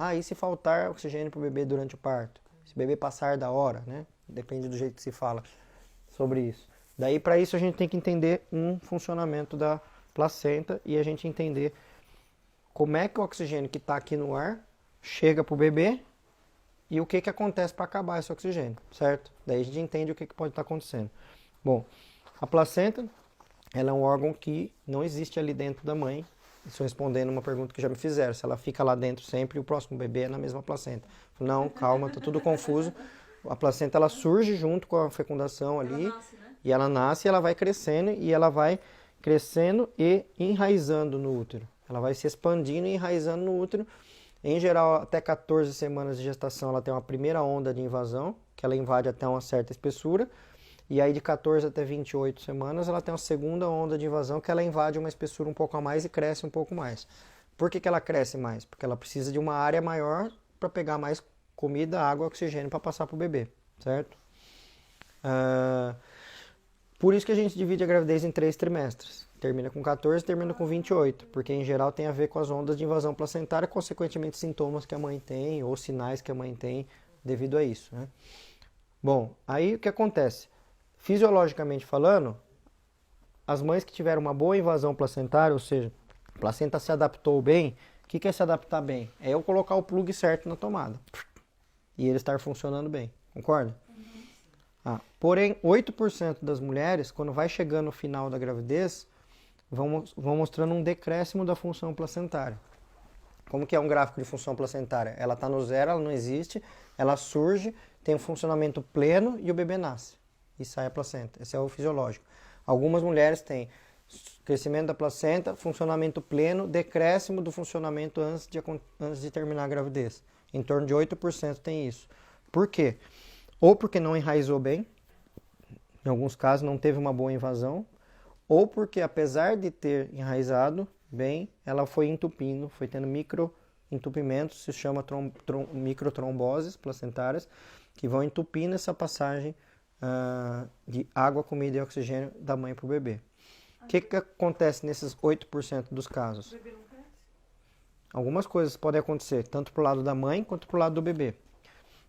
Ah, e se faltar oxigênio para o bebê durante o parto? Se o bebê passar da hora, né? Depende do jeito que se fala sobre isso. Daí, para isso, a gente tem que entender um funcionamento da placenta e a gente entender como é que o oxigênio que está aqui no ar chega para o bebê e o que, que acontece para acabar esse oxigênio, certo? Daí a gente entende o que, que pode estar acontecendo. Bom, a placenta, ela é um órgão que não existe ali dentro da mãe. Estou respondendo uma pergunta que já me fizeram, se ela fica lá dentro sempre e o próximo bebê é na mesma placenta. Não, calma, tá tudo confuso. A placenta, ela surge junto com a fecundação ali, Ela nasce, né? e ela nasce, ela vai crescendo e ela vai crescendo e enraizando no útero. Ela vai se expandindo e enraizando no útero. Em geral, até 14 semanas de gestação, ela tem uma primeira onda de invasão, que ela invade até uma certa espessura. E aí de 14 até 28 semanas, ela tem uma segunda onda de invasão, que ela invade uma espessura um pouco a mais e cresce um pouco mais. Por que, que ela cresce mais? Porque ela precisa de uma área maior para pegar mais comida, água, oxigênio para passar para o bebê, certo? Por isso que a gente divide a gravidez em 3 trimestres. Termina com 14 e termina com 28, porque em geral tem a ver com as ondas de invasão placentária, consequentemente sintomas que a mãe tem ou sinais que a mãe tem devido a isso, né? Bom, aí o que acontece? Fisiologicamente falando, as mães que tiveram uma boa invasão placentária, ou seja, a placenta se adaptou bem, o que é se adaptar bem? É eu colocar o plug certo na tomada e ele estar funcionando bem, concorda? Porém, 8% das mulheres, quando vai chegando no final da gravidez, vão mostrando um decréscimo da função placentária. Como que é um gráfico de função placentária? Ela está no zero, ela não existe, ela surge, tem um funcionamento pleno e o bebê nasce. E sai a placenta. Esse é o fisiológico. Algumas mulheres têm crescimento da placenta, funcionamento pleno, decréscimo do funcionamento antes de terminar a gravidez. Em torno de 8% tem isso. Por quê? Ou porque não enraizou bem, em alguns casos não teve uma boa invasão, ou porque apesar de ter enraizado bem, ela foi entupindo, foi tendo microentupimentos, se chama microtromboses placentárias, que vão entupindo essa passagem de água, comida e oxigênio da mãe para o bebê. O que acontece nesses 8% dos casos? O bebê não cresce? Algumas coisas podem acontecer, tanto para o lado da mãe quanto para o lado do bebê.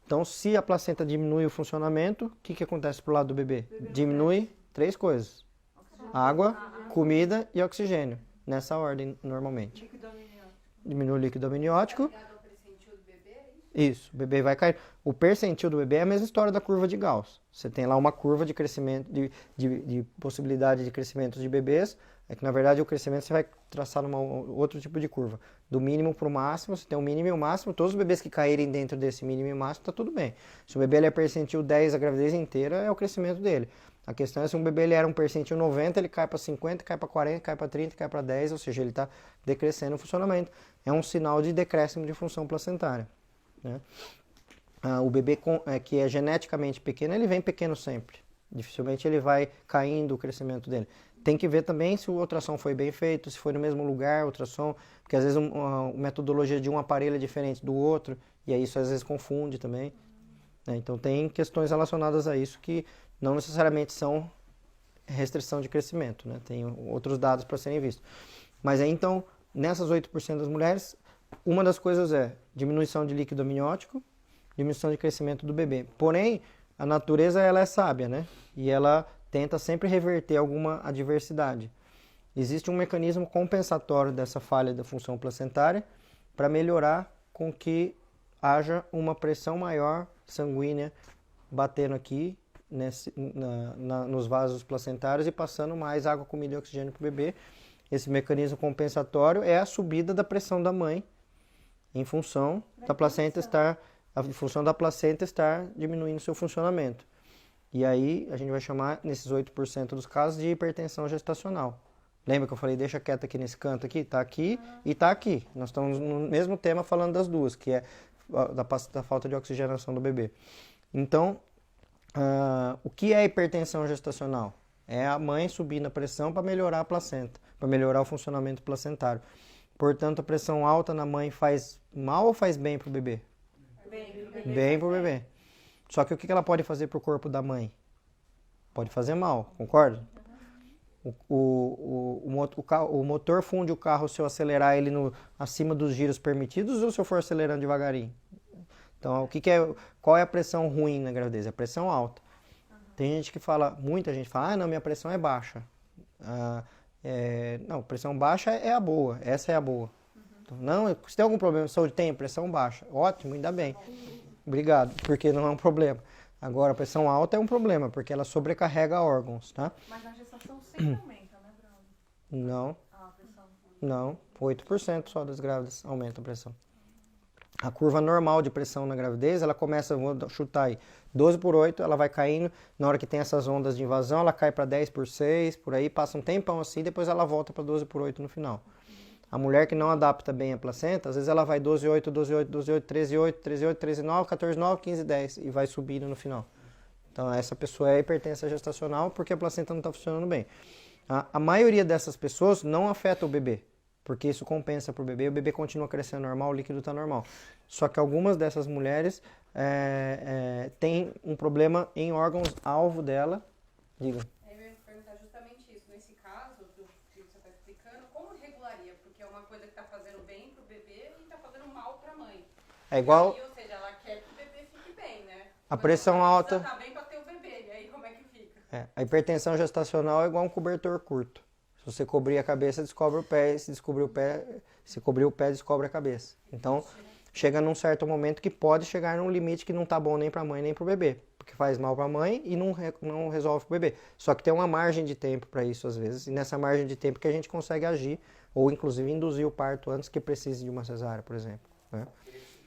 Então, se a placenta diminui o funcionamento, o que acontece para o lado do bebê? Diminui 3 coisas: água, comida e oxigênio. Nessa ordem, normalmente. Líquido amniótico. Diminui o líquido amniótico. Ligado ao percentil do bebê, é isso? Isso, o bebê vai cair. O percentil do bebê é a mesma história da curva de Gauss. Você tem lá uma curva de crescimento, de possibilidade de crescimento de bebês. É que, na verdade, o crescimento você vai traçar numa outro tipo de curva. Do mínimo para o máximo, você tem o mínimo e o máximo. Todos os bebês que caírem dentro desse mínimo e máximo, está tudo bem. Se o bebê ele é percentil 10 a gravidez inteira, é o crescimento dele. A questão é se um bebê ele era um percentil 90, ele cai para 50, cai para 40, cai para 30, cai para 10, ou seja, ele está decrescendo o funcionamento. É um sinal de decréscimo de função placentária, né? O bebê que é geneticamente pequeno, ele vem pequeno sempre. Dificilmente ele vai caindo o crescimento dele. Tem que ver também se o ultrassom foi bem feito, se foi no mesmo lugar, ultrassom, porque às vezes a metodologia de um aparelho é diferente do outro, e aí isso às vezes confunde também, né? Então tem questões relacionadas a isso que não necessariamente são restrição de crescimento, né? Tem outros dados para serem vistos. Mas aí então, nessas 8% das mulheres, uma das coisas é diminuição de líquido amniótico, diminuição de crescimento do bebê. Porém, a natureza ela é sábia, né? E ela tenta sempre reverter alguma adversidade. Existe um mecanismo compensatório dessa falha da função placentária para melhorar com que haja uma pressão maior sanguínea batendo aqui nos vasos placentários e passando mais água, comida e oxigênio para o bebê. Esse mecanismo compensatório é a subida da pressão da mãe em função da placenta estar diminuindo seu funcionamento. E aí a gente vai chamar, nesses 8% dos casos, de hipertensão gestacional. Lembra que eu falei, deixa quieto aqui nesse canto aqui? Tá aqui e tá aqui. Nós estamos no mesmo tema falando das duas, que é da falta de oxigenação do bebê. Então, o que é hipertensão gestacional? É a mãe subindo a pressão para melhorar a placenta, para melhorar o funcionamento placentário. Portanto, a pressão alta na mãe faz mal ou faz bem para o bebê? Bem para o bebê. Só que o que ela pode fazer para o corpo da mãe? Pode fazer mal, concorda? O motor funde o carro se eu acelerar ele acima dos giros permitidos ou se eu for acelerando devagarinho. Então, qual é a pressão ruim na gravidez? É a pressão alta. Tem gente que fala, muita gente fala, não, minha pressão é baixa. Não, pressão baixa é a boa, essa é a boa. Então, não, se tem algum problema de saúde, tem pressão baixa. Ótimo, ainda bem. Obrigado, porque não é um problema. Agora, a pressão alta é um problema, porque ela sobrecarrega órgãos, tá? Mas na gestação sempre aumenta, né, Braulio? Não, A pressão. não, 8% só das grávidas aumenta a pressão. A curva normal de pressão na gravidez, ela começa, vou chutar aí, 12 por 8, ela vai caindo, na hora que tem essas ondas de invasão, ela cai para 10 por 6, por aí, passa um tempão assim, depois ela volta para 12 por 8 no final. A mulher que não adapta bem a placenta, às vezes ela vai 12, 8, 12, 8, 12, 8, 13, 8, 13, 8, 13, 9, 14, 9, 15, 10 e vai subindo no final. Então essa pessoa é hipertensa gestacional porque a placenta não está funcionando bem. A maioria dessas pessoas não afeta o bebê, porque isso compensa para o bebê continua crescendo normal, o líquido está normal. Só que algumas dessas mulheres têm um problema em órgãos-alvo dela. Diga. Eu ia perguntar justamente isso. Nesse caso, do que você está explicando, como regularia? Porque é uma coisa que está fazendo bem para o bebê e está fazendo mal para a mãe. É igual... E aí, ou seja, ela quer que o bebê fique bem, né? A pressão alta... Está bem para ter o bebê, e aí como é que fica? A hipertensão gestacional é igual um cobertor curto. Se você cobrir a cabeça, descobre o pé. Se cobrir o pé, descobre a cabeça. Então, chega num certo momento que pode chegar num limite que não tá bom nem para a mãe nem para o bebê. Porque faz mal para a mãe e não resolve para o bebê. Só que tem uma margem de tempo para isso às vezes. E nessa margem de tempo que a gente consegue agir. Ou inclusive induzir o parto antes que precise de uma cesárea, por exemplo. Né?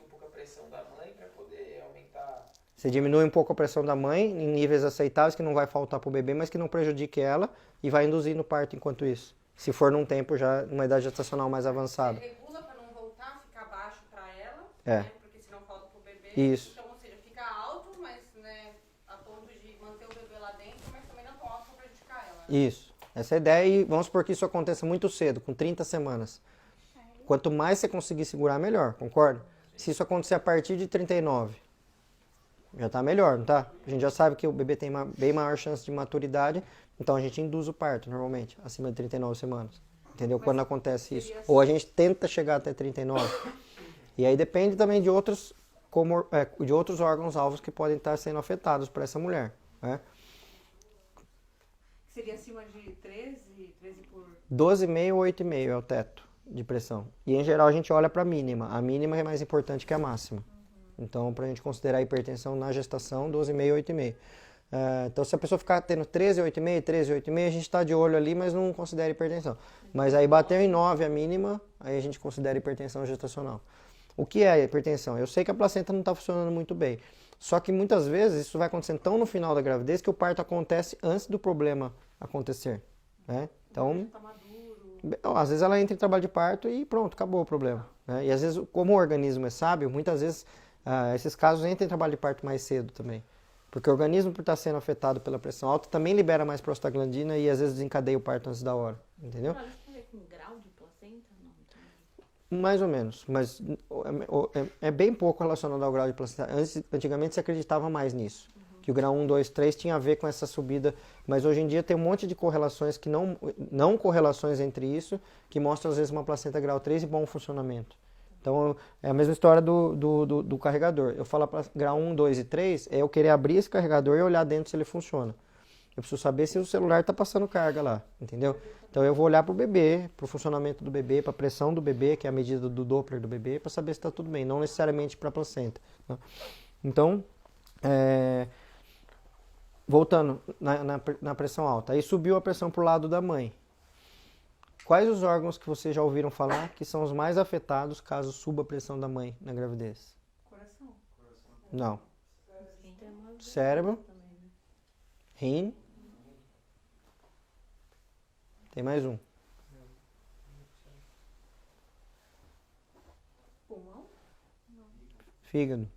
Um pouco a pressão da mãe para poder aumentar. Você diminui um pouco a pressão da mãe em níveis aceitáveis que não vai faltar para o bebê, mas que não prejudique ela e vai induzir no parto enquanto isso. Se for num tempo já, numa idade gestacional mais avançada. Você regula para não voltar, ficar baixo para ela, É. né? Porque senão falta pro bebê. Isso. Então, ou seja, fica alto, mas né, a ponto de manter o bebê lá dentro, mas também não tão alto para prejudicar ela. Isso. Essa é a ideia e vamos supor que isso aconteça muito cedo, com 30 semanas. Quanto mais você conseguir segurar, melhor, concorda? Se isso acontecer a partir de 39, já tá melhor, não tá? A gente já sabe que o bebê tem bem maior chance de maturidade, então a gente induz o parto normalmente, acima de 39 semanas. Entendeu? Quando acontece isso. Ou a gente tenta chegar até 39. E aí depende também de outros órgãos-alvos que podem estar sendo afetados por essa mulher. Né? Seria acima de 13 por... 12,5 ou 8,5 é o teto de pressão. E em geral a gente olha para a mínima. A mínima é mais importante que a máxima. Então, para a gente considerar a hipertensão na gestação, 12,5 ou 8,5. Então, se a pessoa ficar tendo 13, 8,5, 13, 8,5, a gente está de olho ali, mas não considera hipertensão. Mas aí bateu em 9 a mínima, aí a gente considera hipertensão gestacional. O que é a hipertensão? Eu sei que a placenta não está funcionando muito bem. Só que muitas vezes isso vai acontecendo tão no final da gravidez que o parto acontece antes do problema acontecer. Né? Então, Tá maduro. às vezes ela entra em trabalho de parto e pronto, acabou o problema. Né? E às vezes, como o organismo é sábio, muitas vezes esses casos entram em trabalho de parto mais cedo também. Porque o organismo, por estar sendo afetado pela pressão alta, também libera mais prostaglandina e às vezes desencadeia o parto antes da hora. Entendeu? Isso tem a ver com grau de placenta? Não. Mais ou menos, mas é bem pouco relacionado ao grau de placenta. Antigamente se acreditava mais nisso, que o grau 1, 2, 3 tinha a ver com essa subida, mas hoje em dia tem um monte de correlações que não correlações entre isso, que mostram às vezes uma placenta grau 3 e bom funcionamento. Então é a mesma história do carregador. Eu falo para grau 1, 2 e 3, é eu querer abrir esse carregador e olhar dentro se ele funciona. Eu preciso saber se o celular está passando carga lá, entendeu? Então eu vou olhar para o bebê, para o funcionamento do bebê, para a pressão do bebê, que é a medida do Doppler do bebê, para saber se está tudo bem, não necessariamente para a placenta. Né? Então, voltando na pressão alta, aí subiu a pressão para o lado da mãe. Quais os órgãos que vocês já ouviram falar que são os mais afetados caso suba a pressão da mãe na gravidez? Coração. Não. Sistema Cérebro, também, né? rim. Tem mais um. Pulmão? Fígado.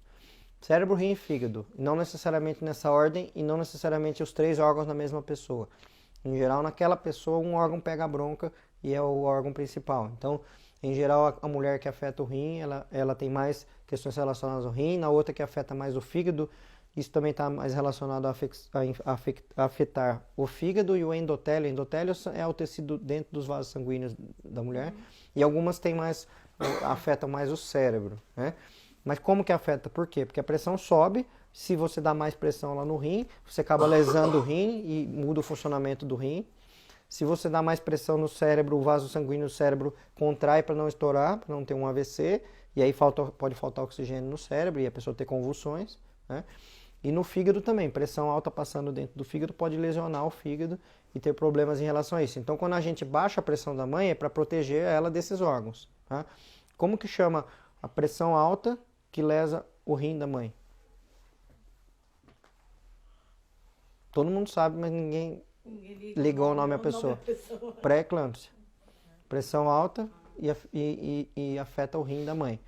Cérebro, rim e fígado. Não necessariamente nessa ordem e não necessariamente os 3 órgãos na mesma pessoa. Em geral, naquela pessoa, um órgão pega a bronca e é o órgão principal. Então, em geral, a mulher que afeta o rim, ela tem mais questões relacionadas ao rim. Na outra que afeta mais o fígado, Isso também está mais relacionado a afetar o fígado e o endotélio. O endotélio é o tecido dentro dos vasos sanguíneos da mulher. E algumas têm mais, afetam mais o cérebro, né? Mas como que afeta? Por quê? Porque a pressão sobe. Se você dá mais pressão lá no rim, você acaba lesando o rim e muda o funcionamento do rim. Se você dá mais pressão no cérebro, o vaso sanguíneo do cérebro contrai para não estourar, para não ter um AVC. E aí pode faltar oxigênio no cérebro e a pessoa ter convulsões, né? E no fígado também, pressão alta passando dentro do fígado pode lesionar o fígado e ter problemas em relação a isso. Então, quando a gente baixa a pressão da mãe, é para proteger ela desses órgãos, tá? Como que chama a pressão alta que lesa o rim da mãe? Todo mundo sabe, mas ninguém ligou o nome à pessoa. Pré-eclâmpsia. Pressão alta e afeta o rim da mãe.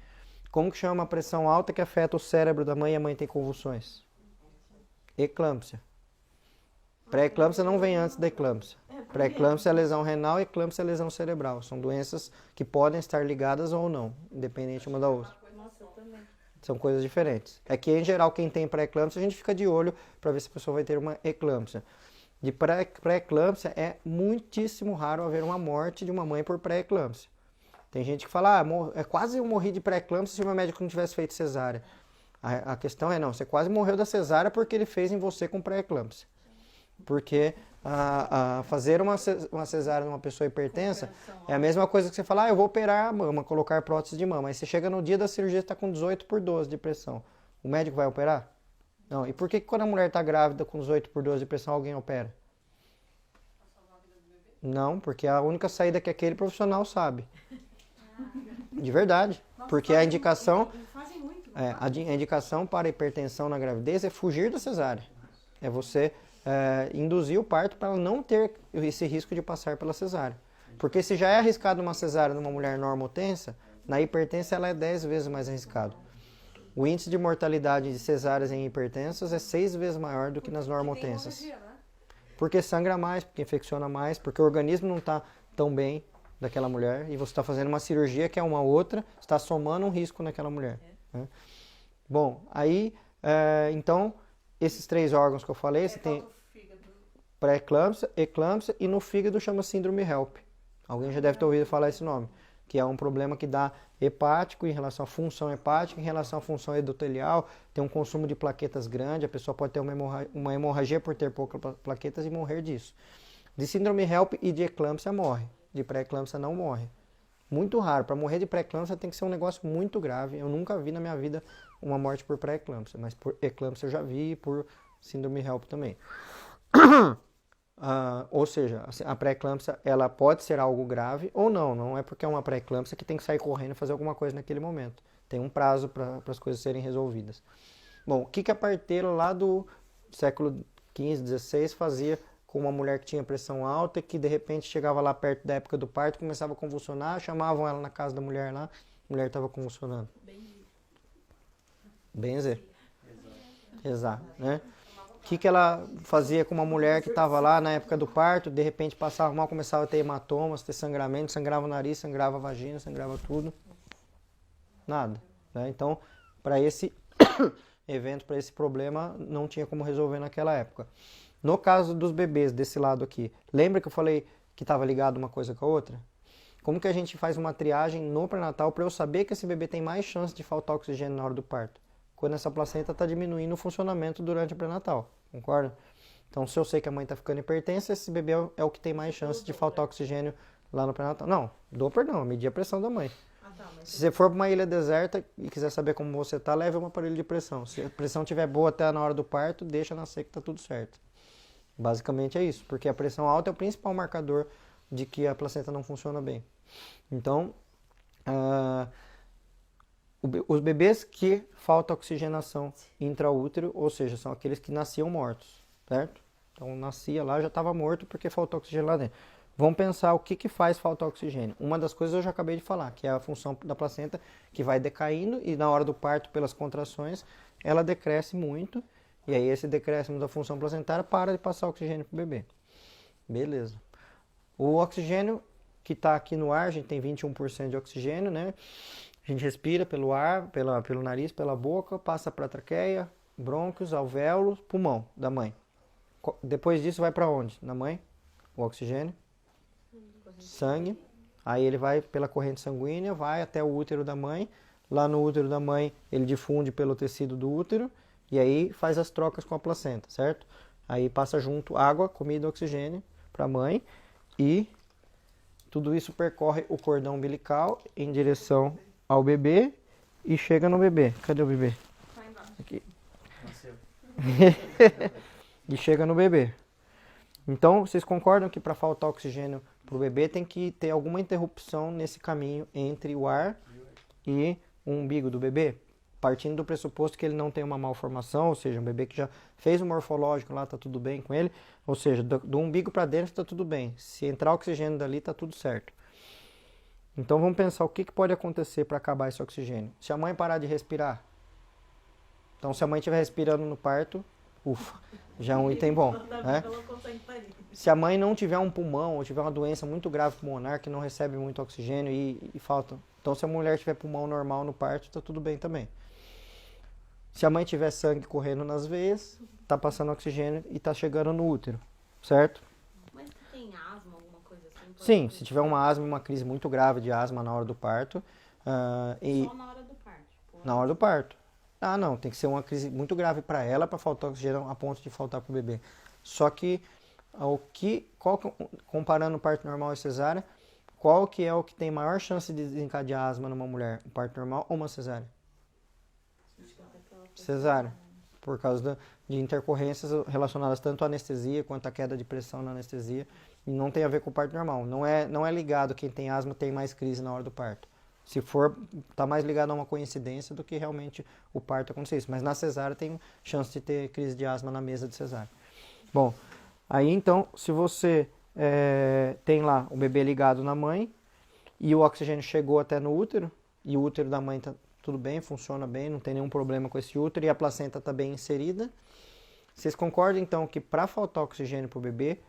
Como que chama a pressão alta que afeta o cérebro da mãe e a mãe tem convulsões? Eclâmpsia. Pré-eclâmpsia não vem antes da eclâmpsia. Pré-eclâmpsia é lesão renal e eclâmpsia é lesão cerebral. São doenças que podem estar ligadas ou não, independente uma da outra. Nossa, eu também. São coisas diferentes. É que, em geral, quem tem pré-eclâmpsia, a gente fica de olho para ver se a pessoa vai ter uma eclâmpsia. De pré-eclâmpsia, é muitíssimo raro haver uma morte de uma mãe por pré-eclâmpsia. Tem gente que fala, é quase eu morri de pré-eclâmpsia se o meu médico não tivesse feito cesárea. A questão é, não, você quase morreu da cesárea porque ele fez em você com pré-eclâmpsia. Porque fazer uma cesárea numa pessoa hipertensa é a mesma coisa que você falar, eu vou operar a mama, colocar prótese de mama. Aí você chega no dia da cirurgia e está com 18/12 de pressão. O médico vai operar? Não. E por que quando a mulher está grávida com 18/12 de pressão alguém opera? Não, porque a única saída que aquele profissional sabe. De verdade. Porque a indicação, a indicação para hipertensão na gravidez é fugir da cesárea. É você induzir o parto para ela não ter esse risco de passar pela cesárea. Porque se já é arriscado uma cesárea numa mulher normotensa, na hipertensa ela é 10 vezes mais arriscado. O índice de mortalidade de cesáreas em hipertensas é 6 vezes maior do que nas normotensas. Porque sangra mais, porque infecciona mais, porque o organismo não está tão bem daquela mulher e você está fazendo uma cirurgia que é uma outra, está somando um risco naquela mulher. Né? Bom, aí, então, esses 3 órgãos que eu falei, você tem pré-eclâmpsia, eclâmpsia e no fígado chama síndrome HELP. Alguém já deve ter ouvido falar esse nome, que é um problema que dá hepático em relação à função hepática, em relação à função endotelial, tem um consumo de plaquetas grande, a pessoa pode ter uma hemorragia por ter poucas plaquetas e morrer disso. De síndrome HELP e de eclâmpsia morre, de pré-eclâmpsia não morre. Muito raro, para morrer de pré-eclâmpsia tem que ser um negócio muito grave. Eu nunca vi na minha vida uma morte por pré-eclâmpsia, mas por eclâmpsia eu já vi e por síndrome HELP também. Ou seja, a pré-eclâmpsia ela pode ser algo grave ou não. Não é porque é uma pré-eclâmpsia que tem que sair correndo e fazer alguma coisa naquele momento. Tem um prazo para as coisas serem resolvidas. Bom, o que a parteira lá do século XV, XVI fazia com uma mulher que tinha pressão alta e que de repente chegava lá perto da época do parto, começava a convulsionar, chamavam ela na casa da mulher lá, a mulher estava convulsionando. Benzer. Exato, né? O que ela fazia com uma mulher que estava lá na época do parto, de repente passava mal, começava a ter hematomas, ter sangramento, sangrava o nariz, sangrava a vagina, sangrava tudo. Nada. Né? Então, para esse evento, para esse problema, não tinha como resolver naquela época. No caso dos bebês, desse lado aqui, lembra que eu falei que estava ligado uma coisa com a outra? Como que a gente faz uma triagem no pré-natal para eu saber que esse bebê tem mais chance de faltar oxigênio na hora do parto? Quando essa placenta está diminuindo o funcionamento durante o pré-natal, concorda? Então, se eu sei que a mãe está ficando hipertensa, esse bebê é o que tem mais chance de faltar oxigênio lá no pré-natal. Não, Doppler não, medir a pressão da mãe. Se você for para uma ilha deserta e quiser saber como você está, leve um aparelho de pressão. Se a pressão estiver boa até na hora do parto, deixa nascer que está tudo certo. Basicamente é isso, porque a pressão alta é o principal marcador de que a placenta não funciona bem. Então, os bebês que falta oxigenação intraútero, ou seja, são aqueles que nasciam mortos, certo? Então, nascia lá, já estava morto porque faltou oxigênio lá dentro. Vamos pensar o que faz faltar oxigênio. Uma das coisas eu já acabei de falar, que é a função da placenta que vai decaindo e na hora do parto, pelas contrações, ela decresce muito. E aí esse decréscimo da função placentária para de passar oxigênio para o bebê. Beleza. O oxigênio que está aqui no ar, a gente tem 21% de oxigênio, né? A gente respira pelo ar, pelo nariz, pela boca, passa para a traqueia, brônquios, alvéolos, pulmão da mãe. Depois disso vai para onde? Na mãe? O oxigênio, sangue. Aí ele vai pela corrente sanguínea, vai até o útero da mãe. Lá no útero da mãe, ele difunde pelo tecido do útero e aí faz as trocas com a placenta, certo? Aí passa junto água, comida, oxigênio para a mãe e tudo isso percorre o cordão umbilical em direção ao bebê e chega no bebê. Cadê o bebê? Tá embaixo. Aqui. Nasceu. E chega no bebê. Então, vocês concordam que para faltar oxigênio para o bebê tem que ter alguma interrupção nesse caminho entre o ar e o umbigo do bebê? Partindo do pressuposto que ele não tem uma malformação, ou seja, um bebê que já fez o morfológico lá, está tudo bem com ele, ou seja, do umbigo para dentro está tudo bem. Se entrar oxigênio dali, está tudo certo. Então vamos pensar o que pode acontecer para acabar esse oxigênio. Se a mãe parar de respirar, então se a mãe estiver respirando no parto, ufa, já é um item bom, né? Ela consegue parir. Se a mãe não tiver um pulmão ou tiver uma doença muito grave pulmonar que não recebe muito oxigênio e falta. Então, se a mulher tiver pulmão normal no parto, está tudo bem também. Se a mãe tiver sangue correndo nas veias, está passando oxigênio e está chegando no útero, certo? Mas se tem asma, alguma coisa assim? pode Sim, acontecer? se tiver uma asma, uma crise muito grave de asma na hora do parto. E Só na hora do parto. Tipo, na hora do parto. Ah, não, tem que ser uma crise muito grave para ela para faltar oxigênio a ponto de faltar para o bebê. Só que, comparando o parto normal e cesárea, qual que é o que tem maior chance de desencadear asma numa mulher? Um parto normal ou uma cesárea? acho que até pela Cesárea. Por causa de intercorrências relacionadas tanto à anestesia quanto à queda de pressão na anestesia. E não tem a ver com o parto normal. Não é ligado quem tem asma tem mais crise na hora do parto. Se for, está mais ligado a uma coincidência do que realmente o parto acontecer isso. Mas na cesárea tem chance de ter crise de asma na mesa de cesárea. Bom, aí então, se você tem lá o bebê ligado na mãe e o oxigênio chegou até no útero, e o útero da mãe está tudo bem, funciona bem, não tem nenhum problema com esse útero e a placenta está bem inserida, vocês concordam então que para faltar oxigênio para o bebê,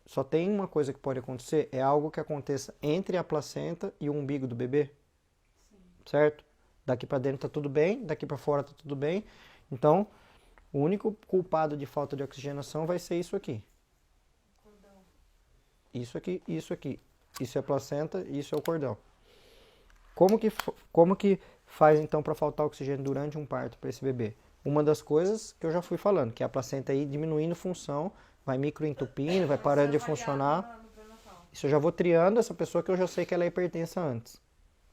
só tem uma coisa que pode acontecer, é algo que aconteça entre a placenta e o umbigo do bebê? Certo? Daqui para dentro está tudo bem, daqui para fora está tudo bem. Então, o único culpado de falta de oxigenação vai ser isso aqui. Isso aqui, isso aqui. Isso é a placenta, isso é o cordão. Como que faz então para faltar oxigênio durante um parto para esse bebê? Uma das coisas que eu já fui falando, que é a placenta aí diminuindo função, vai microentupindo, vai parando de funcionar. Isso eu já vou triando essa pessoa que eu já sei que ela é hipertensa antes.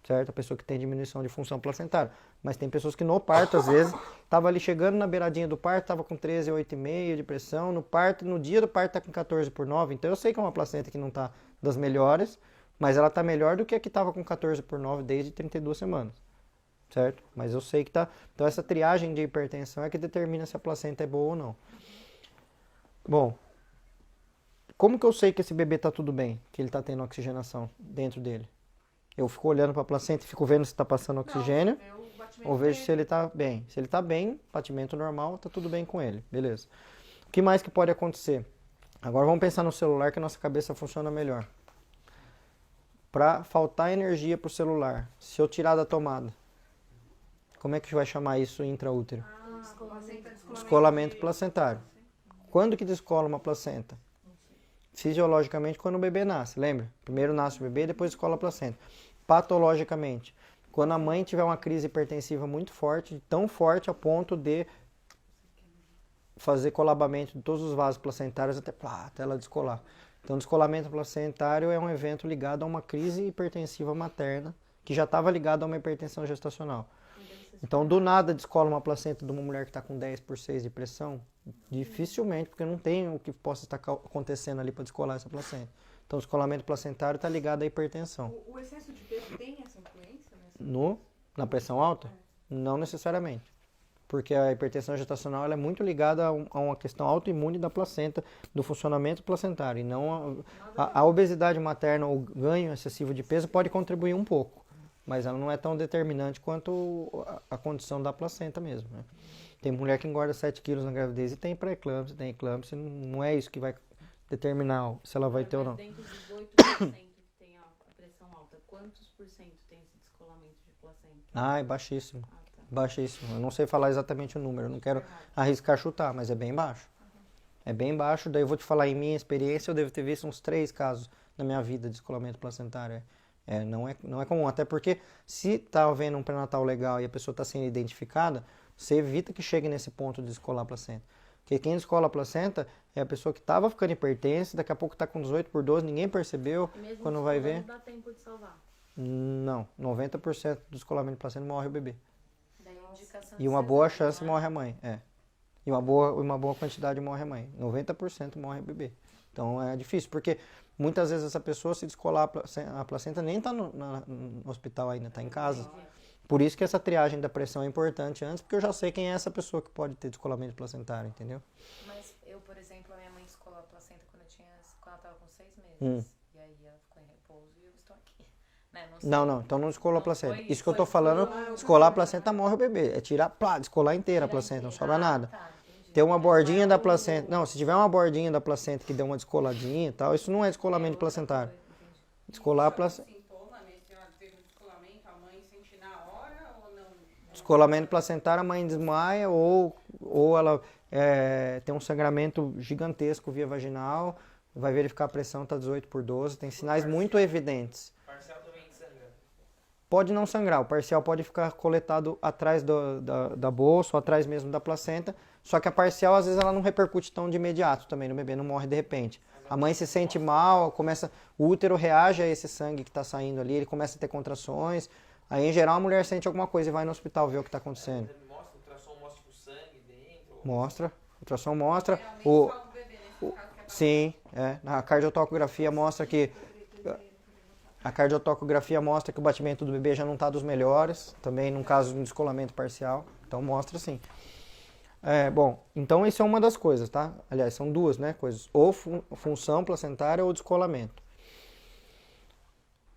Certo? A pessoa que tem diminuição de função placentária. Mas tem pessoas que no parto, às vezes, estava ali chegando na beiradinha do parto, estava com 13, 8,5 de pressão. No parto, no dia do parto está com 14/9. Então eu sei que é uma placenta que não está das melhores, mas ela está melhor do que a que estava com 14/9 desde 32 semanas. Certo? Mas eu sei que está. Então essa triagem de hipertensão é que determina se a placenta é boa ou não. Bom, como que eu sei que esse bebê está tudo bem? Que ele está tendo oxigenação dentro dele? Eu fico olhando para a placenta e fico vendo se está passando oxigênio, ou vejo se ele está bem. Se ele está bem, batimento normal, está tudo bem com ele, beleza. O que mais que pode acontecer? Agora vamos pensar no celular que a nossa cabeça funciona melhor. Para faltar energia para o celular, se eu tirar da tomada, como é que vai chamar isso intraútero? Descolamento placentário. Quando que descola uma placenta? Fisiologicamente, quando o bebê nasce, lembra? Primeiro nasce o bebê, depois descola a placenta. Patologicamente, quando a mãe tiver uma crise hipertensiva muito forte, tão forte a ponto de fazer colabamento de todos os vasos placentários até ela descolar. Então, descolamento placentário é um evento ligado a uma crise hipertensiva materna, que já estava ligado a uma hipertensão gestacional. Então, do nada, descola uma placenta de uma mulher que está com 10/6 de pressão, dificilmente, porque não tem o que possa estar acontecendo ali para descolar essa placenta. Então, o descolamento placentário está ligado à hipertensão. O excesso de peso tem essa influência? Na pressão alta? Não necessariamente. Porque a hipertensão gestacional ela é muito ligada a uma questão autoimune da placenta, do funcionamento placentário. E não a obesidade materna ou ganho excessivo de peso pode contribuir um pouco. Mas ela não é tão determinante quanto a condição da placenta mesmo. Né? Tem mulher que engorda 7 quilos na gravidez e tem pré-eclâmpsia, tem eclâmpsia. Não é isso que vai determinar se ela vai ter ou não. Dentro dos 8% que tem a pressão alta, quantos por cento tem esse descolamento de placenta? Ah, é baixíssimo. Ah, tá. Baixíssimo. Eu não sei falar exatamente o número, eu não quero arriscar chutar, mas é bem baixo. É bem baixo, daí eu vou te falar em minha experiência, eu devo ter visto uns 3 casos na minha vida de descolamento placentário. Não é comum, até porque se tá havendo um pré-natal legal e a pessoa está sendo identificada, você evita que chegue nesse ponto de descolar a placenta. Porque quem descola a placenta é a pessoa que estava ficando hipertensa, daqui a pouco está com 18 por 12, ninguém percebeu, Mesmo quando vai ver... não dá tempo de salvar. Não, 90% do descolamento de placenta morre o bebê. Daí a indicação E de uma boa cesárea, chance não é? morre a mãe, E uma boa quantidade morre a mãe. 90% morre o bebê. Então é difícil, porque muitas vezes essa pessoa, se descolar a placenta, nem está no hospital ainda, está em casa. Por isso que essa triagem da pressão é importante antes, porque eu já sei quem é essa pessoa que pode ter descolamento placentário, entendeu? Mas eu, por exemplo, a minha mãe descolou a placenta quando ela estava com 6 meses. E aí ela ficou em repouso e eu estou aqui. Né? Sei. Não, então não descolou a Não placenta. foi- Isso que eu tô foi- falando, descolar a placenta morre o bebê. É tirar, descolar inteira a placenta, não sobra nada. Tá, entendi. Tem uma bordinha da placenta. Não, se tiver uma bordinha da placenta que deu uma descoladinha e tal, isso não é descolamento placentário. Entendi. Descolar a Algum placenta. sintoma nesse hora que teve um descolamento, a mãe sente na hora ou não? Descolamento placentário, a mãe desmaia ou ela tem um sangramento gigantesco via vaginal, vai verificar a pressão, tá 18 por 12, tem sinais muito evidentes. Parcial também sangra. Pode não sangrar, o parcial pode ficar coletado atrás da bolsa ou atrás mesmo da placenta, só que a parcial às vezes ela não repercute tão de imediato também no bebê, não morre de repente. A mãe se sente mal, o útero reage a esse sangue que está saindo ali, ele começa a ter contrações, aí em geral a mulher sente alguma coisa e vai no hospital ver o que está acontecendo. Mostra, o ultrassom mostra o sangue dentro. Mostra, o ultrassom mostra, Geralmente o, salva o bebê nesse caso que é pra sim, a cardiotocografia mostra que o batimento do bebê já não está dos melhores, também num caso de um descolamento parcial, então mostra sim. Bom, então isso é uma das coisas, tá? Aliás, são duas, né, coisas, ou função placentária ou descolamento.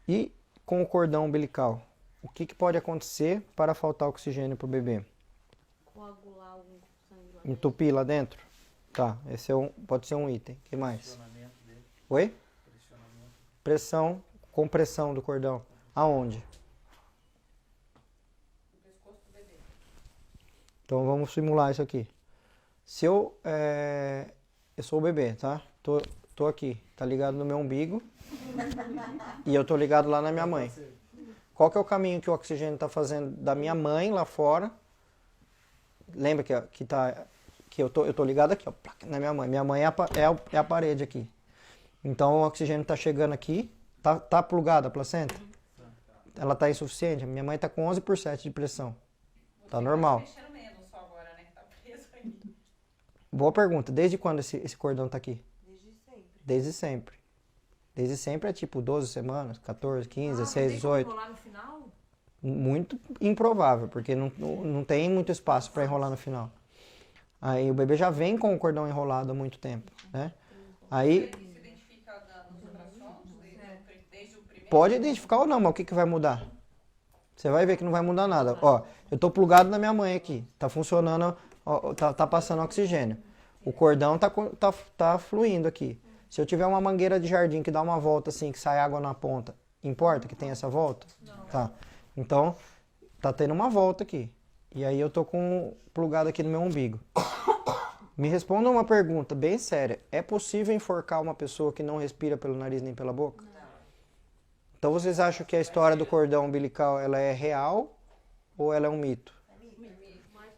E com o cordão umbilical, o que pode acontecer para faltar oxigênio para o bebê? Coagular o sangue lá dentro. Entupir lá dentro? Tá, esse pode ser um item. O que mais? Oi? Pressão, compressão do cordão. Aonde? no pescoço do bebê. Então vamos simular isso aqui. Se eu sou o bebê, tá? Tô aqui, tá ligado no meu umbigo e eu tô ligado lá na minha mãe. Qual que é o caminho que o oxigênio está fazendo da minha mãe lá fora? Lembra que eu tô ligado aqui, ó, na minha mãe. Minha mãe é a parede aqui. Então o oxigênio está chegando aqui. Tá plugada a placenta? Ela tá insuficiente? Minha mãe tá com 11 por 7 de pressão. Tá normal. Mexendo menos só agora, né? Que tá preso aí. Boa pergunta. Desde quando esse cordão tá aqui? Desde sempre. Desde sempre. Desde sempre é tipo 12 semanas, 14, 15, 16, Tem como 18. enrolar no final? Muito improvável, porque não tem muito espaço para enrolar no final. Aí o bebê já vem com o cordão enrolado há muito tempo, né? Aí Isso identifica nos ultrassons desde o primeiro? pode identificar ou não, mas o que vai mudar? Você vai ver que não vai mudar nada. Ó, eu tô plugado na minha mãe aqui, tá funcionando, ó, tá passando oxigênio. O cordão tá fluindo aqui. Se eu tiver uma mangueira de jardim que dá uma volta assim, que sai água na ponta, importa que tem essa volta? Não. Tá. Então, tá tendo uma volta aqui. E aí eu tô plugado aqui no meu umbigo. Me responda uma pergunta bem séria. É possível enforcar uma pessoa que não respira pelo nariz nem pela boca? Não. Então vocês acham que a história do cordão umbilical ela é real ou ela é um mito?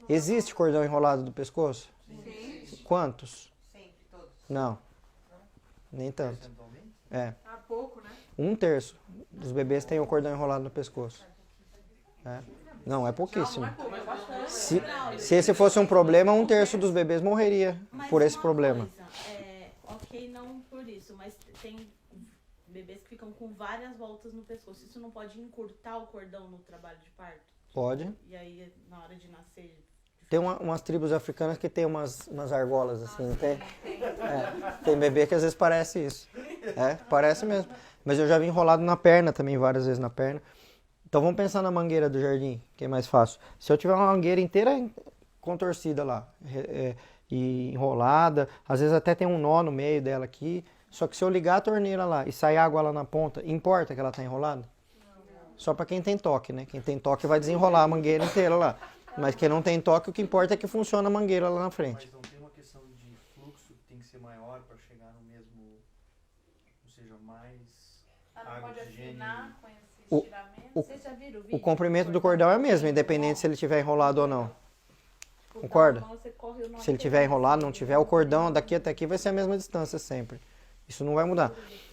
Existe cordão enrolado do pescoço? Sim. Quantos? Sempre, todos. Não. Nem tanto. Há pouco, né? 1/3 dos bebês tem o cordão enrolado no pescoço. Não, é pouquíssimo. Se esse fosse um problema, 1/3 dos bebês morreria Mas por esse uma problema. coisa, ok, não por isso, mas tem bebês que ficam com várias voltas no pescoço. Isso não pode encurtar o cordão no trabalho de parto? Pode. E aí, na hora de nascer... Tem umas tribos africanas que tem umas argolas assim, não tem? Tem bebê que às vezes parece isso. Parece mesmo. Mas eu já vi enrolado na perna também, várias vezes na perna. Então vamos pensar na mangueira do jardim, que é mais fácil. Se eu tiver uma mangueira inteira contorcida lá, e enrolada, às vezes até tem um nó no meio dela aqui, só que se eu ligar a torneira lá e sair água lá na ponta, importa que ela está enrolada? Só para quem tem toque, né? Quem tem toque vai desenrolar a mangueira inteira lá. Mas quem não tem toque, o que importa é que funciona a mangueira lá na frente. Mas não tem uma questão de fluxo que tem que ser maior para chegar no mesmo, ou seja, mais Ela água, pode oxigênio. afinar com esse O- estiramento. o- Vocês já viram o O vídeo? comprimento do cordão é o mesmo, independente se ele estiver enrolado ou não. Porque concorda? na mão você corre o nó Se ele inteiro, estiver enrolado, assim, não tiver, o cordão daqui até aqui vai ser a mesma distância sempre. Isso não vai mudar.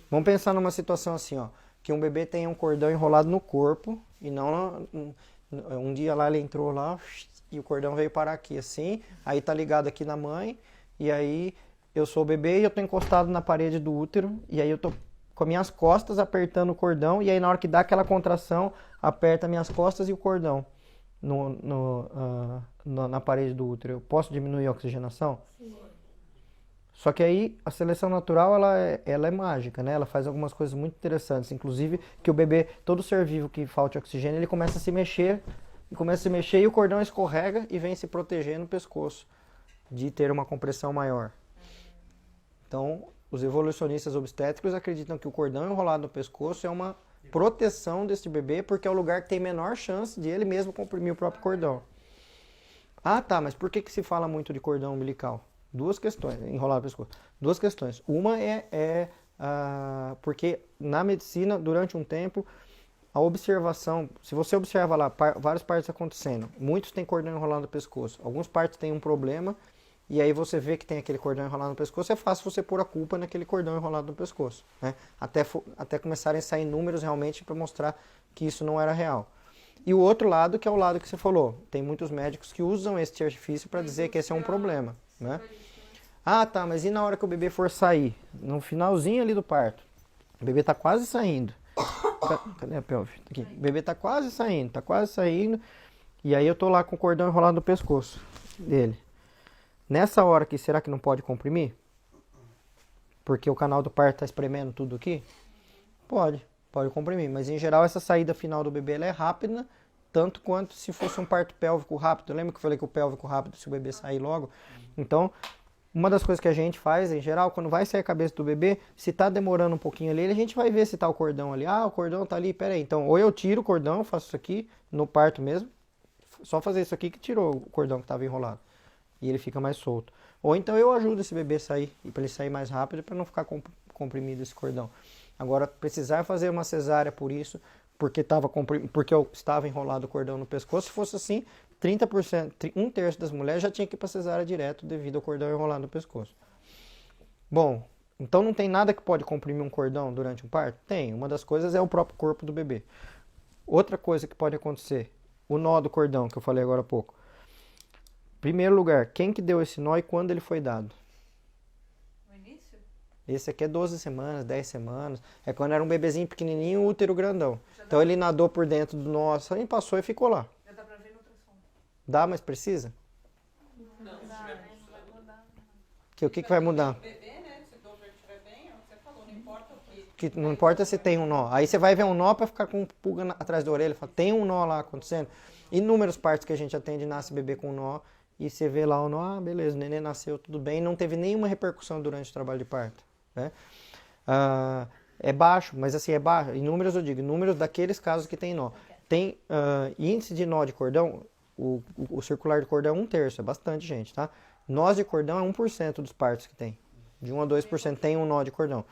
Vamos pensar numa situação assim, ó, que um bebê tem um cordão enrolado no corpo e não um dia lá ele entrou lá e o cordão veio parar aqui assim, aí tá ligado aqui na mãe e aí eu sou o bebê e eu tô encostado na parede do útero e aí eu tô com as minhas costas apertando o cordão e aí na hora que dá aquela contração, aperta minhas costas e o cordão na parede do útero. Eu posso diminuir a oxigenação? Só que aí a seleção natural ela é mágica, né? Ela faz algumas coisas muito interessantes, inclusive que o bebê, todo ser vivo que falta oxigênio, ele começa a se mexer, e o cordão escorrega e vem se proteger no pescoço de ter uma compressão maior. Então, os evolucionistas obstétricos acreditam que o cordão enrolado no pescoço é uma proteção desse bebê, porque é o lugar que tem menor chance de ele mesmo comprimir o próprio cordão. Ah, tá, mas por que se fala muito de cordão umbilical? Duas questões, enrolado no pescoço. Duas questões. Uma porque na medicina, durante um tempo, a observação, se você observa lá várias partes acontecendo, muitos têm cordão enrolado no pescoço, algumas partes têm um problema, e aí você vê que tem aquele cordão enrolado no pescoço, é fácil você pôr a culpa naquele cordão enrolado no pescoço, né? Até começarem a sair números realmente para mostrar que isso não era real. E o outro lado, que é o lado que você falou, tem muitos médicos que usam esse artifício para dizer que esse é um problema, né? Ah, tá, mas e na hora que o bebê for sair? No finalzinho ali do parto. O bebê tá quase saindo. Cadê a pelve? Aqui. O bebê tá quase saindo. E aí eu tô lá com o cordão enrolado no pescoço dele. Nessa hora aqui, será que não pode comprimir? Porque o canal do parto tá espremendo tudo aqui? Pode comprimir. Mas em geral essa saída final do bebê ela é rápida, tanto quanto se fosse um parto pélvico rápido. Lembra que eu falei que o pélvico rápido, se o bebê sair logo? Então, uma das coisas que a gente faz, em geral, quando vai sair a cabeça do bebê, se tá demorando um pouquinho ali, a gente vai ver se tá o cordão ali. Ah, o cordão tá ali, peraí. Então, ou eu tiro o cordão, faço isso aqui, no parto mesmo, só fazer isso aqui que tirou o cordão que tava enrolado. E ele fica mais solto. Ou então eu ajudo esse bebê a sair, e para ele sair mais rápido, para não ficar comprimido esse cordão. Agora, precisar fazer uma cesárea por isso, porque eu estava enrolado o cordão no pescoço, se fosse assim, 30%, um terço das mulheres já tinha que ir para cesárea direto devido ao cordão enrolado no pescoço. Bom, então não tem nada que pode comprimir um cordão durante um parto? Tem. Uma das coisas é o próprio corpo do bebê. Outra coisa que pode acontecer, o nó do cordão, que eu falei agora há pouco. Primeiro lugar, quem que deu esse nó e quando ele foi dado? No início? Esse aqui é 12 semanas, 10 semanas. É quando era um bebezinho pequenininho, útero grandão. Então ele nadou por dentro do nó, e passou e ficou lá. Já dá pra ver no ultrassom. Dá, mas precisa? Não, se tiver O que vai mudar? O bebê, né? Se o Dover estiver bem, é o que você falou, não importa o que. Que não importa se tem um nó. Aí você vai ver um nó para ficar com pulga atrás da orelha. Fala, tem um nó lá acontecendo. Inúmeros partos que a gente atende, nasce bebê com um nó. E você vê lá o nó, beleza, o neném nasceu, tudo bem. Não teve nenhuma repercussão durante o trabalho de parto. Né? É baixo, mas assim, é baixo. Em números eu digo, números daqueles casos que tem nó. Tem índice de nó de cordão, o circular de cordão é 1/3, é bastante gente, tá? Nós de cordão é 1% dos partos que tem. De 1 a 2% tem um nó de cordão.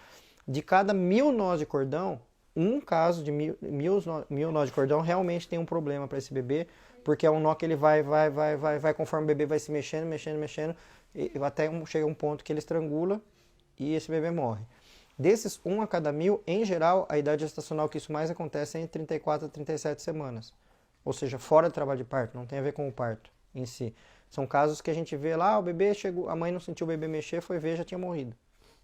De cada 1000 nós de cordão, um caso de 1000 nós de cordão realmente tem um problema para esse bebê, porque é um nó que ele vai conforme o bebê vai se mexendo, e até chega um ponto que ele estrangula e esse bebê morre. Desses 1 a cada 1000, em geral, a idade gestacional que isso mais acontece é entre 34 a 37 semanas. Ou seja, fora do trabalho de parto, não tem a ver com o parto em si. São casos que a gente vê lá, o bebê chegou, a mãe não sentiu o bebê mexer, foi ver, já tinha morrido.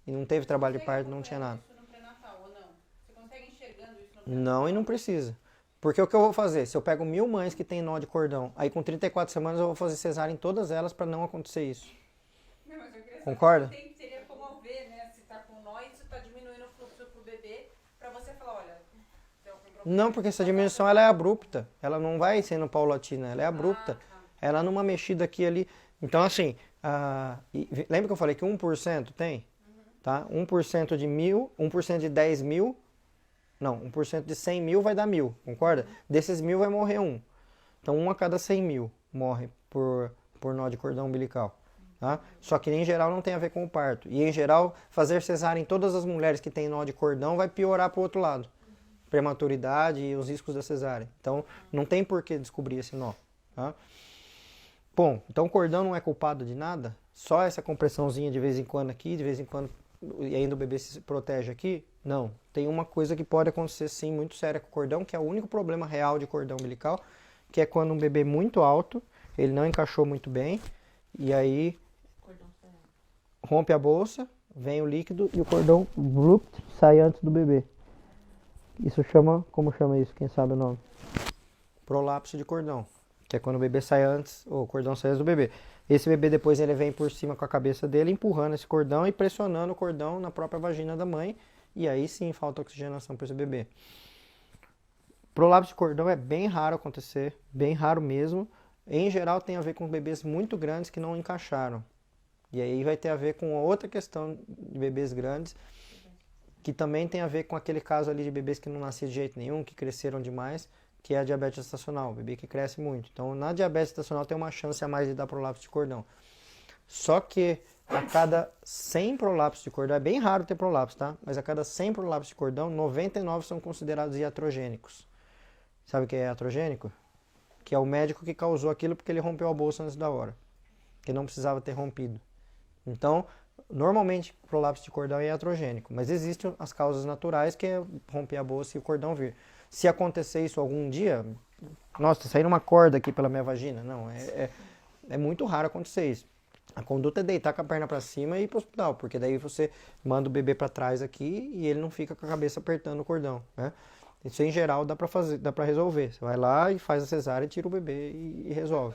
E não teve trabalho de parto, não tinha nada. Isso no pré-natal ou não? Você consegue enxergando isso no pré-natal? Não, e não precisa. Porque o que eu vou fazer? Se eu pego 1000 mães que tem nó de cordão, aí com 34 semanas eu vou fazer cesárea em todas elas para não acontecer isso. Não, mas eu queria saber Concorda? se teria como ver, né? Se tá com nó e se tá diminuindo o fluxo pro bebê, pra você falar, olha, tem algum problema. Não, porque essa diminuição ela é abrupta. Ela não vai sendo paulatina, ela é abrupta. Ela numa mexida aqui e ali. Então assim, lembra que eu falei que 1% tem? Tá? 1% de 1000, 1% de 10 mil, não, 1% de 100 mil vai dar 1000, concorda? Desses 1000 vai morrer um. Então 1 a cada 100 mil. morre por nó de cordão umbilical. Tá? Só que em geral não tem a ver com o parto. E em geral, fazer cesárea em todas as mulheres que têm nó de cordão vai piorar para o outro lado. Prematuridade e os riscos da cesárea. Então, não tem por que descobrir esse nó. Tá? Bom, então o cordão não é culpado de nada? Só essa compressãozinha de vez em quando aqui, de vez em quando, e ainda o bebê se protege aqui? Não. Tem uma coisa que pode acontecer sim, muito séria com o cordão, que é o único problema real de cordão umbilical, que é quando um bebê muito alto, ele não encaixou muito bem, e aí Cordão saindo. rompe a bolsa, vem o líquido e o cordão blup, sai antes do bebê. Isso chama, como chama isso? Quem sabe o nome? Prolapso de cordão, que é quando o bebê sai antes, ou o cordão sai antes do bebê. Esse bebê depois ele vem por cima com a cabeça dele, empurrando esse cordão e pressionando o cordão na própria vagina da mãe, e aí sim falta oxigenação para esse bebê. Prolapso de cordão é bem raro acontecer, bem raro mesmo. Em geral tem a ver com bebês muito grandes que não encaixaram. E aí vai ter a ver com outra questão de bebês grandes, que também tem a ver com aquele caso ali de bebês que não nasciam de jeito nenhum, que cresceram demais, que é a diabetes gestacional, o bebê que cresce muito. Então, na diabetes gestacional tem uma chance a mais de dar prolapso de cordão. Só que a cada 100 prolapsos de cordão, é bem raro ter prolapso, tá? Mas a cada 100 prolapsos de cordão, 99 são considerados iatrogênicos. Sabe o que é iatrogênico? Que é o médico que causou aquilo porque ele rompeu a bolsa antes da hora, que não precisava ter rompido. Então, normalmente, prolapso de cordão é iatrogênico, mas existem as causas naturais, que é romper a bolsa e o cordão vir. Se acontecer isso algum dia, nossa, tá saindo uma corda aqui pela minha vagina. Não, é muito raro acontecer isso. A conduta é deitar com a perna para cima e ir para o hospital, porque daí você manda o bebê para trás aqui e ele não fica com a cabeça apertando o cordão, né? Isso em geral dá para fazer, dá para resolver. Você vai lá e faz a cesárea, tira o bebê e resolve.